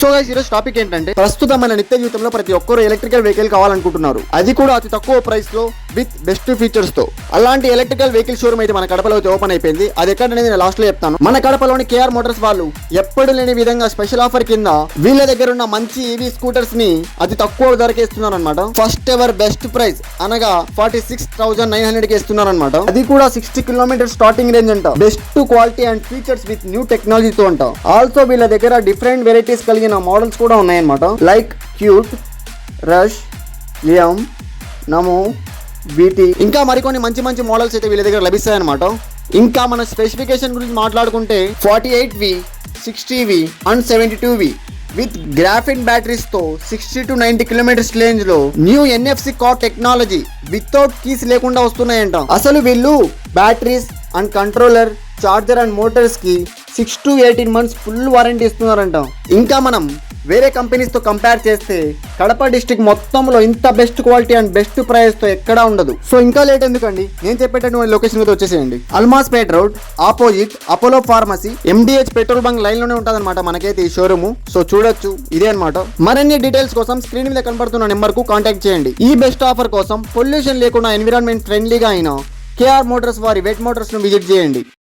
So guys ఈరోజు topic ఏంటంటే ప్రస్తుతం మన నిత్య జీవితంలో ప్రతి ఒక్కరు ఎలక్ట్రికల్ వెహికల్ కావాలనుకుంటున్నారు, అది కూడా అతి తక్కువ ప్రైస్ లో విత్ బెస్ట్ ఫీచర్స్ తో. అలాంటి ఎలక్ట్రికల్ వెహికల్ షోరూమ్ అయితే మన కడపలో అయితే ఓపెన్ అయిపోయింది. అది ఎక్కడనేది నేను లాస్ట్ లో చెప్తాను. మన కడపలోని కేఆర్ మోటార్స్ వాళ్ళు ఎప్పుడు లేని విధంగా స్పెషల్ ఆఫర్ కింద వీళ్ళ దగ్గర ఉన్న మంచి ఈవీ స్కూటర్స్ ని అతి తక్కువ ధరకే ఇస్తున్నారు అనమాట. ఫస్ట్ ఎవర్ బెస్ట్ ప్రైస్ అనగా 46,900 కి ఇస్తున్నారు అనమాట. అది కూడా 60 కిలోమీటర్ స్టార్టింగ్ రేంజ్ అంట. Best quality and features with new టెక్నాలజీతో అంట. ఆల్సో వీళ్ళ దగ్గర డిఫరెంట్ వెరైటీస్ కలిగిన మోడల్స్ కూడా ఉన్నాయన్నమాట. లైక్ క్యూట్, రష్, లియం, నమో, బీటీ, ఇంకా మరికొన్ని మంచి మంచి మోడల్స్ అయితే వీళ్ళ దగ్గర లభిస్తాయన్నమాట. ఇంకా మన స్పెసిఫికేషన్ గురించి మాట్లాడుకుంటే 48V, 60V and 72V with graphene batteries తో 60 to 90 కిలోమీటర్స్ రేంజ్ లో new NFC car technology without keys లేకుండా వస్తున్నాయంట. అసలు వీళ్ళు batteries and controller, charger and Motors కి 6 to 18 months ఫుల్ వారంటీ ఇస్తున్నారంట. ఇంకా మనం వేరే కంపెనీస్ తో కంపేర్ చేస్తే కడప డిస్ట్రిక్ట్ మొత్తంలో ఇంత best quality and best price తో ఎక్కడా ఉండదు. సో ఇంకా లేట్ ఎందుకండి, నేను చెప్పేటటువంటి లొకేషన్ అయితే వచ్చేసేయండి. Almaspet road opposite Apollo pharmacy MDH petrol bunk line లోనే ఉంటుంది అనమాట మనకైతే ఈ షోరూమ్. సో చూడొచ్చు, ఇదే అనమాట. మరిన్ని డీటెయిల్స్ కోసం స్క్రీన్ మీద కనబడుతున్న నెంబర్ కు కాంటాక్ట్ చేయండి. ఈ బెస్ట్ ఆఫర్ కోసం పొల్యూషన్ లేకుండా ఎన్విరాన్మెంట్ ఫ్రెండ్లీగా అయిన కేఆర్ మోటార్స్ వారి వెట్ మోటార్స్ ను విజిట్ చేయండి.